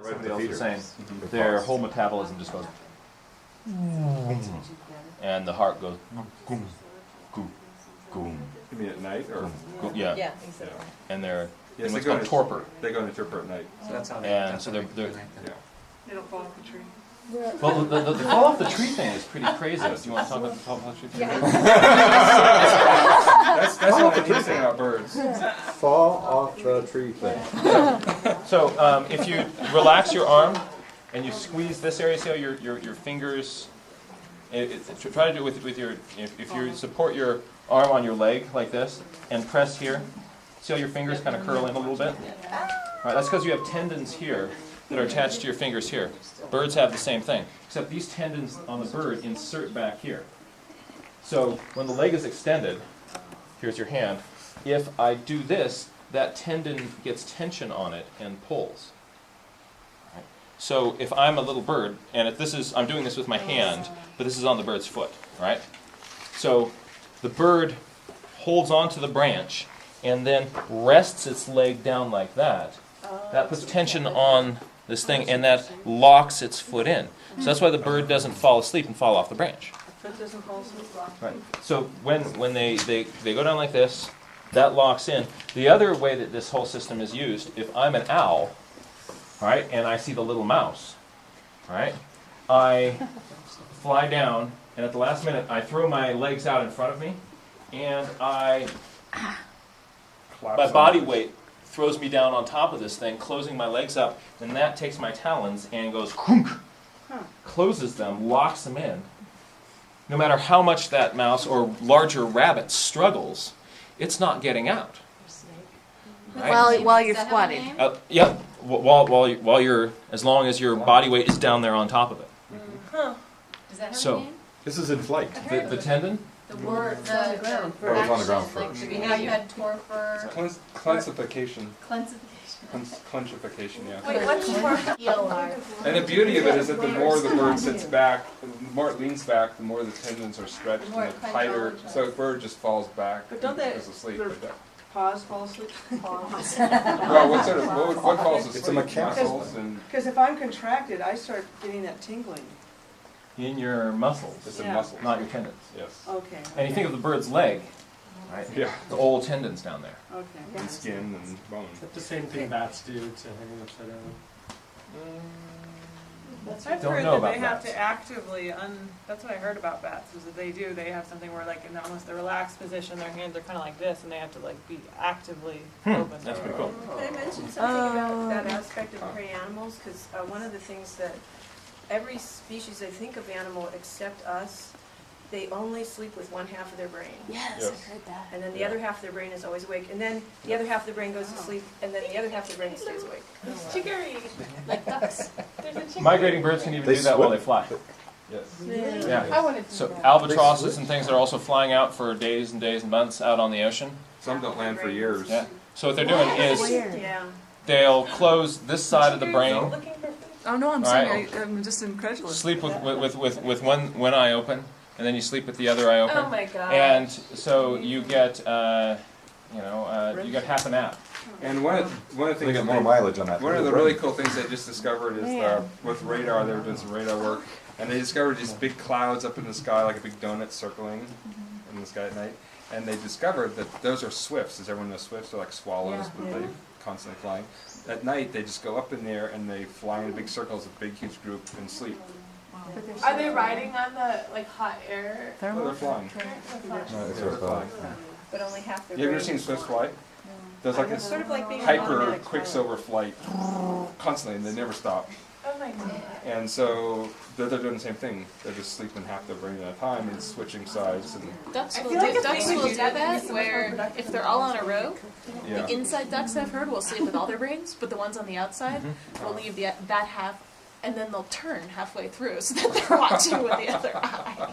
Somebody else was saying their whole metabolism just goes, and the heart goes, goom, goom, goom. You mean at night or? Yeah. Yeah, exactly. And they're Yes, in they what's go called into torpor. They go into torpor at night. So that's how they. And that's so how they're Yeah. They don't fall off the tree. well, the fall off the tree thing is pretty crazy. Do you want to talk about the fall off the tree thing? That's what I keep saying about birds. Fall off the tree thing. So if you relax your arm and you squeeze this area, see how your fingers. Try to do it with your. If you support your arm on your leg like this and press here, see how your fingers kind of curl in a little bit. All right, that's because you have tendons here that are attached to your fingers here. Birds have the same thing, except these tendons on the bird insert back here. So when the leg is extended, here's your hand. If I do this, that tendon gets tension on it and pulls. Right? So if I'm a little bird, and if this is, I'm doing this with my hand, but this is on the bird's foot, right? So the bird holds onto the branch and then rests its leg down like that. That puts tension on this thing, and that locks its foot in. So that's why the bird doesn't fall asleep and fall off the branch. Foot doesn't fall asleep. Right. So when they go down like this, that locks in. The other way that this whole system is used, if I'm an owl, right, and I see the little mouse, right, I fly down, and at the last minute, I throw my legs out in front of me, and my body weight throws me down on top of this thing, closing my legs up, and that takes my talons and goes, closes them, locks them in. No matter how much that mouse or larger rabbit struggles, it's not getting out. Right? While you're squatting. Yeah, while you're, as long as your body weight is down there on top of it. Huh. Does that have So- a name? This is in flight. The tendon? The word, on the ground. Or it's on the ground like, first. you know, you had torpor, Clensification. clensification. Clensification, yeah. Wait, what's torpor? ELR. And the beauty of it is that the more the bird sits back, the more it leans back, the more the tendons are stretched The more and it the tighter. clenches. So the bird just falls back But don't and they- goes to sleep. they're- Like that. Paws fall asleep. Well, what sort of what falls asleep? It's a mechanical Muscles and Because if I'm contracted, I start getting that tingling. In your muscles, it's a Yeah. muscle. not your tendons. Yes. Okay. And you think of the bird's leg, right? Yeah. The old tendons down there. Okay. And skin and bone. Is that the same thing bats do to hanging upside down? I've Don't heard know that about they have bats. to actively, that's what I heard about bats, is that they have something where like in almost the relaxed position, their hands are kind of like this, and they have to like be actively open. That's pretty cool. Can I mention something about that aspect of prey animals? Because one of the things that every species, I think, of animal except us, they only sleep with one half of their brain. Yes, Yes. I've heard that. And then the other half of their brain is always awake. And then the other half of their brain goes to sleep, and then the other half of their brain stays awake. Chicory. Like ducks. There's a chicory. Migrating birds can even They do that while swim. they fly. Yes. Yeah. I wanted to So know that. albatrosses and things are also flying out for days and days and months out on the ocean. Some don't land for years. Yeah. So what they're doing is Yeah. they'll close this side of the brain, Looking for food. Oh no, I'm All sorry. right. I'm just incredulous. sleep with one eye open, and then you sleep with the other eye open. Oh my God. And so you get you get half a nap. And one of the They things get that more mileage on that. one of the really cool things they just discovered is with radar. They were doing some radar work, and they discovered these big clouds up in the sky, like a big donut circling in the sky at night. And they discovered that those are swifts. As everyone knows, swifts are like swallows, but they constantly flying. At night, they just go up in there and they fly in big circles, a big, huge group, and sleep. Are they riding on the like hot air? Well, they're flying. No, it's Yeah, they're just, flying. But only half their You brain. ever seen swifts fly? There's like It's this sort of like being on hyper automatic quicksilver flight constantly, and they never stop. Oh my god. And so they're doing the same thing. They're just sleeping half their brain at a time and switching sides. And Ducks I will feel like do, if ducks we will would do do that, that it'd be so much more where productive if they're all on a row, yeah. the inside ducks I've heard will sleep with all their brains, but the ones on the outside will leave that half, and then they'll turn halfway through so that they're watching with the other eye.